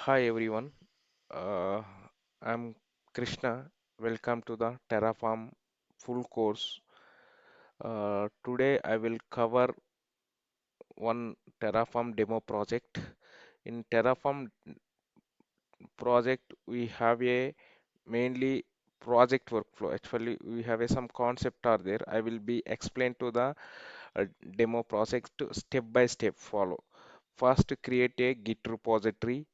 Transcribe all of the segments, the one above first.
Hi everyone, uh, I'm Krishna. Welcome to the Terraform full course. Today I will cover one Terraform demo project. In Terraform project, we have a mainly project workflow. Actually, we have some concept are there. I will be explained to the uh, demo project step by step follow. First, create a Git repository.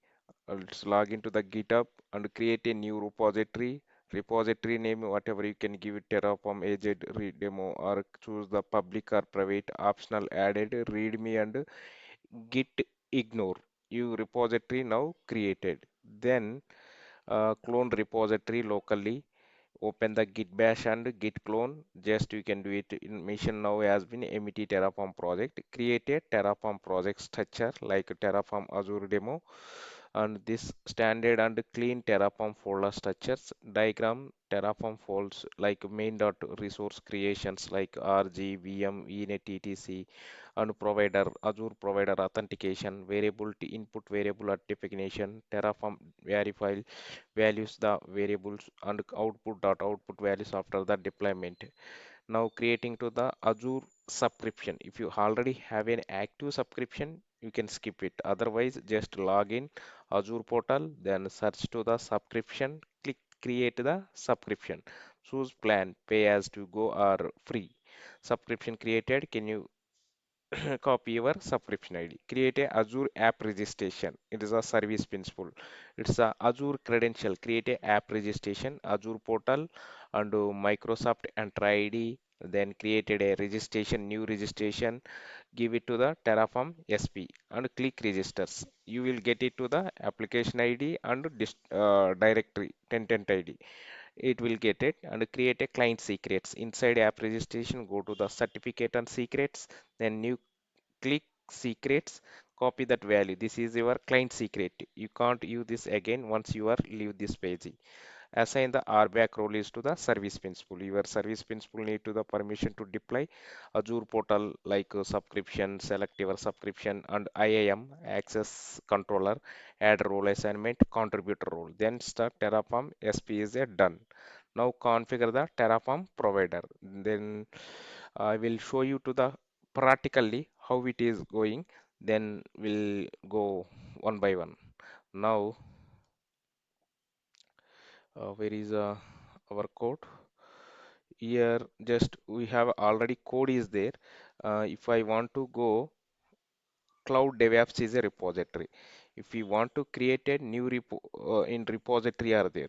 Let's log into the GitHub and create a new repository. Repository name, whatever you can give it, Terraform AZ demo, or choose the public or private optional added readme and git ignore. You repository now created. Then clone repository locally. Open the git bash and git clone. Just you can do it in mission now has been met Terraform project. Create a Terraform project structure like Terraform Azure demo and this standard and clean Terraform folder structures diagram Terraform folds like main.resource creations like RG, VM, init, etc and provider Azure provider authentication variable to input variable identification Terraform verify values the variables and output values after the deployment. Now creating to the Azure subscription. If you already have an active subscription, you can skip it. Otherwise, just log in Azure portal, then search to the subscription, click create the subscription. Choose plan, pay as to go or free. Subscription created. Can you copy your subscription ID. Create a Azure app registration. It is a service principle. It's a Azure credential. Create a app registration, Azure portal, and Microsoft Enter ID. Then created a registration, new registration. Give it to the Terraform SP and click registers. You will get it to the application ID and directory 1010 ID. It will get it and create a client secrets. Inside app registration, go to the certificate and secrets. Then new click secrets, copy that value. This is your client secret. You can't use this again once you are leave this page. Assign the RBAC role is to the service principal. Your service principal need to the permission to deploy Azure portal like subscription, select your subscription and IAM access controller, add role assignment, contributor role. Then start Terraform SP is a done. Now configure the Terraform provider. Then I will show you to the practically how it is going. Then we'll go one by one. Now, where is our code? Here, just we have already code is there. If I want to go, Cloud DevOps is a repository. If we want to create a new repo in repository are there,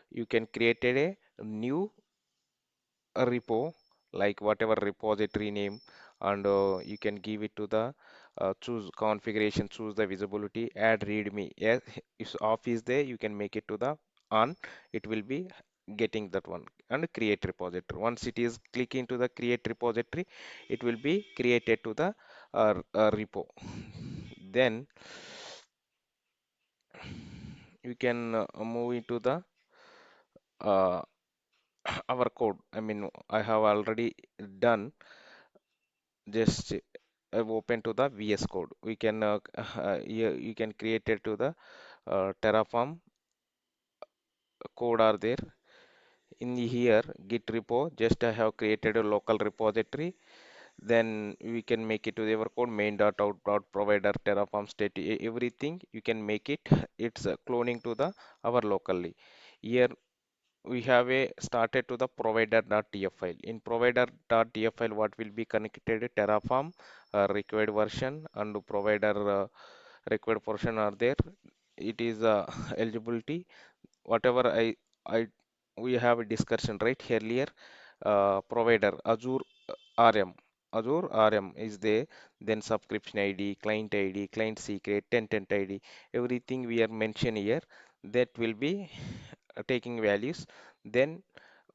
you can create a new repo like whatever repository name and you can give it to the choose configuration, choose the visibility, add readme. Yes, if off is there you can make it to the on. It will be getting that one and create repository. Once it is click into the create repository, it will be created to the repo. Then you can move into the uh, our code. I mean, I have already done. Just open to the VS Code. We can here you can create it to the Terraform code are there in here Git repo. Just I have created a local repository. Then we can make it to our code main.out.provider Terraform state everything. You can make it. It's cloning to the our locally. Here we have a started to the provider.tf file. In provider.tf file, what will be connected? Terraform required version and provider required portion are there. It is eligibility. Whatever I we have a discussion right earlier. Provider Azure RM. Azure RM is there. Then subscription ID, client ID, client secret, tenant ID. Everything we are mentioned here. That will be taking values. Then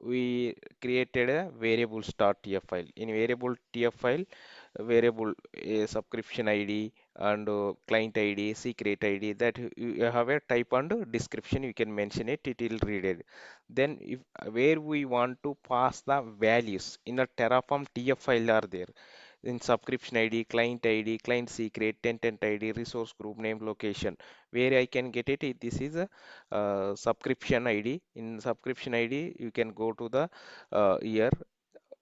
we created a variables.tf file. In variable.tf file, variable subscription ID and client ID, secret ID that you have a type and description. You can mention it. It will read it. Then if where we want to pass the values in a Terraform TF file are there. in subscription ID, client secret, tenant ID, resource group name, location. Where I can get it? This is a subscription ID. In subscription ID, you can go to the here.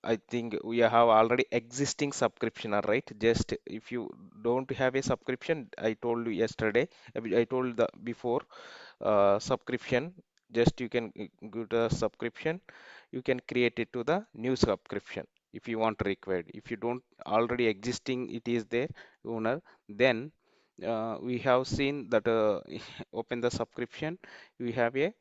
I think we have already existing subscription, all right? Just if you don't have a subscription, I told you yesterday, I told the before subscription, just you can go to the subscription, you can create it to the new subscription if you want required. If you don't already existing, it is there owner, then we have seen that open the subscription, we have a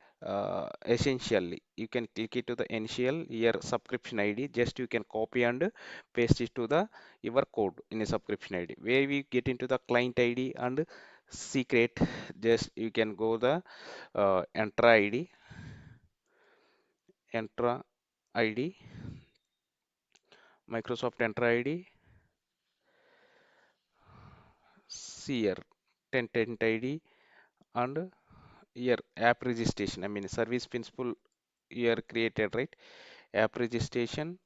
essentially you can click it to the initial here subscription ID, just you can copy and paste it to the your code in a subscription ID. Where we get into the client ID and secret, just you can go the enter ID, enter ID, Microsoft enter ID, here tenant ID, and here app registration, I mean service principal here created, right? App registration,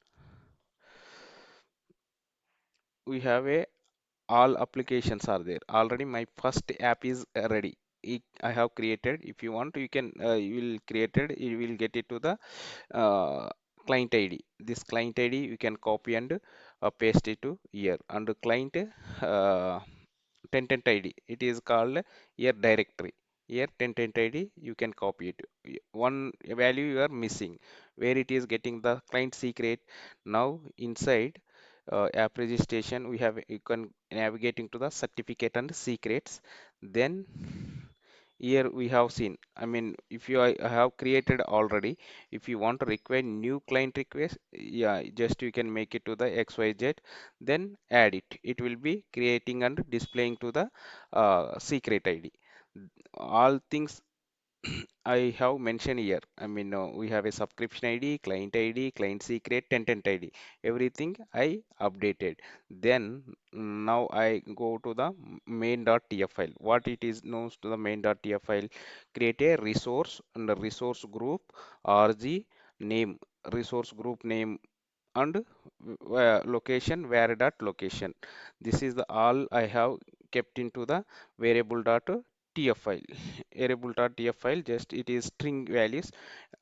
we have a all applications are there already. My first app is ready. I have created. If you want, you can you will created, you will get it to the uh, client ID. This client ID you can copy and paste it to here under client tenant ID. It is called here directory. Here tenant ID you can copy it. One value you are missing, where it is getting the client secret. Now inside app registration, we have you can navigate into the certificate and secrets. Then here we have seen, I mean if you have created already, if you want to require new client request, yeah, just you can make it to the xyz, then add it, it will be creating and displaying to the secret ID. All things I have mentioned here. I mean, we have a subscription ID, client secret, tenant ID. Everything I updated. Then now I go to the main.tf file. What it is known to the main.tf file. Create a resource and a resource group rg name, resource group name, and location var dot location. This is the all I have kept into the variable.tf file. Variable.tf file, just it is string values,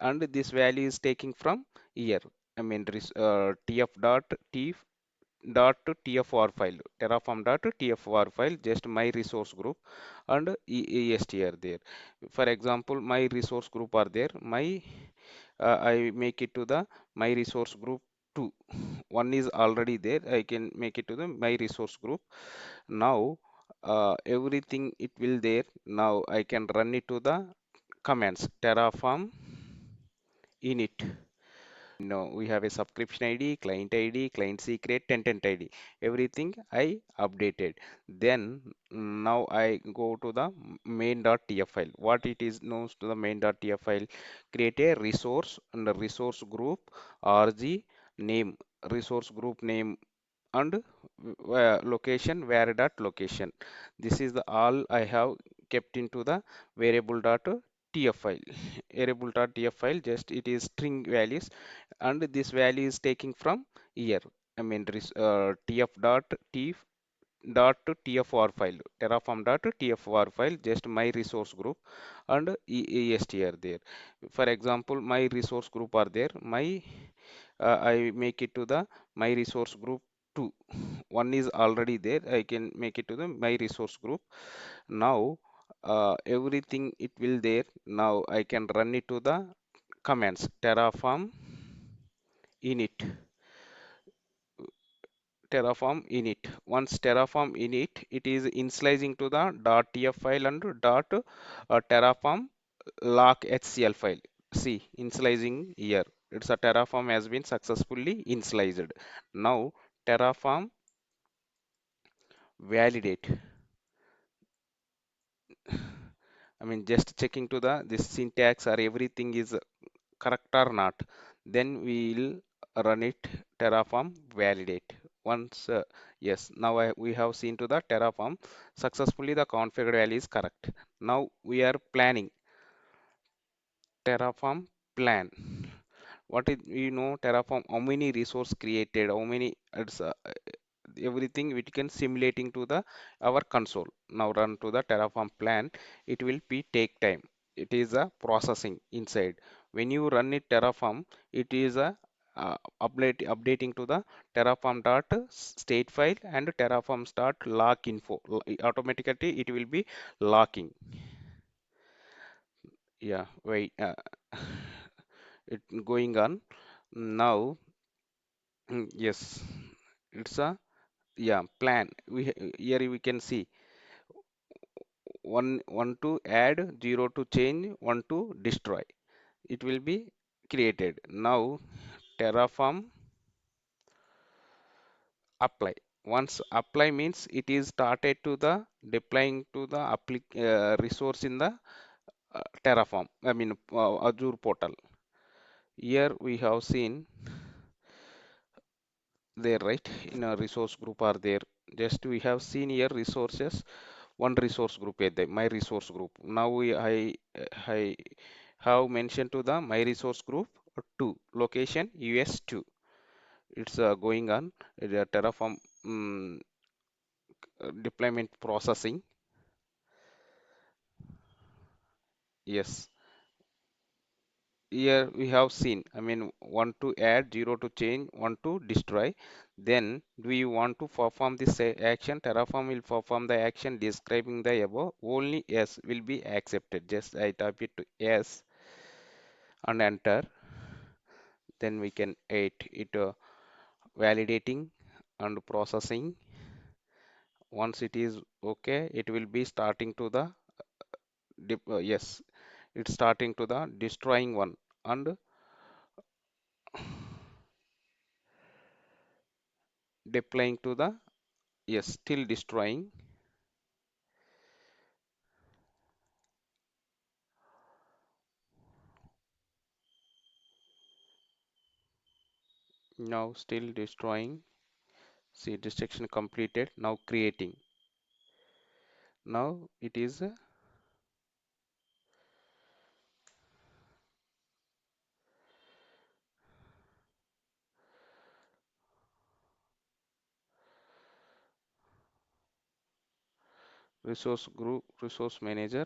and this value is taking from here. I mean tf dot tfr file, terraform dot tfr file, just my resource group and est are there. For example, my resource group are there, my I make it to the my resource group 2. One is already there, I can make it to the my resource group. Now everything it will there. Now I can run it to the commands terraform init. No, we have a subscription ID, client secret, tenant ID. Everything I updated. Then now I go to the main.tf file. What it is known to the main.tf file. Create a resource and a resource group rg name, resource group name, and location var dot location. This is the all I have kept into the variable.tf file. Variable.tf file, just it is string values, and this value is taking from here. I mean tf dot t dot tfr file, terraform dot tfr file, just my resource group and est are there. For example, my resource group are there, my I make it to the my resource group 2. One is already there, I can make it to the my resource group. Now everything it will there. Now I can run it to the commands terraform init, terraform init. Once terraform init, it is initializing to the .tf file and terraform lock hcl file. See, initializing here, it's a terraform has been successfully initialized. Now terraform validate, I mean just checking to the this syntax or everything is correct or not. Then we will run it terraform validate. Once yes, now we have seen to the terraform successfully the configured value is correct. Now we are planning terraform plan. What is, you know, terraform how many resource created, how many it's everything we can simulating to the our console. Now run to the Terraform plan. It will be take time. It is a processing inside. When you run it Terraform, it is a updating to the Terraform dot state file and Terraform start lock info. Automatically it will be locking. Yeah, wait. It going on now. Yes, it's a yeah plan. Here we can see one to add, zero to change, one to destroy. It will be created. Now Terraform apply. Once apply means it is started to the deploying to the resource in the Terraform. I mean Azure portal. Here we have seen there, right, in a resource group are there. Just we have seen here resources, one resource group at the my resource group. Now I have mentioned to the my resource group two location US2. It's going on the Terraform deployment processing. Yes, here we have seen, I mean, one to add, zero to change, one to destroy. Then do you want to perform this action? Terraform will perform the action describing the above. Only yes will be accepted. Just I type it to yes and enter. Then we can add it validating and processing. Once it is okay, it will be starting to the yes, it's starting to the destroying one and deploying to the yes, still destroying. Now still destroying. See, destruction completed. Now creating. Now it is a resource group, resource manager.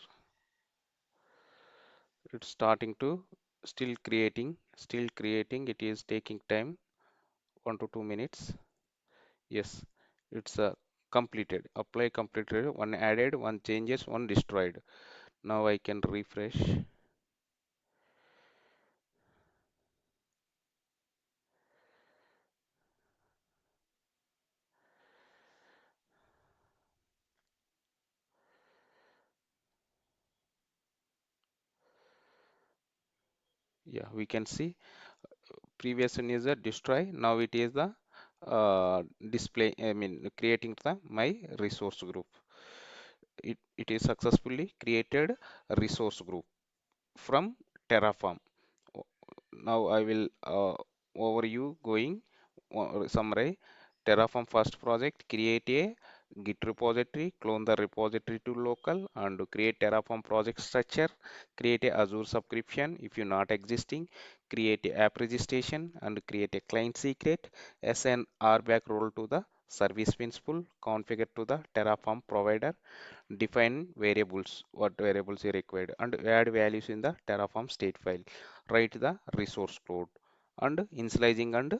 It's starting to still creating. It is taking time, 1 to 2 minutes. Yes, it's completed. Apply completed. One added, one changes, one destroyed. Now I can refresh. Yeah, we can see previous one is a destroy. Now it is the display. I mean, creating the my resource group. It is successfully created a resource group from Terraform. O- Now I will overview going summary. Terraform first project, create a Git repository, clone the repository to local and create Terraform project structure, create a Azure subscription if you're not existing, create a app registration and create a client secret, assign RBAC role to the service principal, configure to the Terraform provider, define variables, what variables are required, and add values in the Terraform state file, write the resource code, and initializing and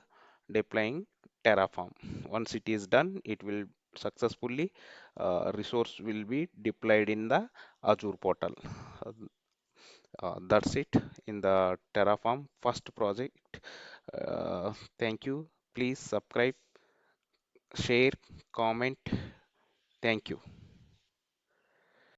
deploying Terraform. Once it is done, it will successfully resource will be deployed in the Azure portal. That's it in the Terraform first project. Thank you. Please subscribe, share, comment. Thank you.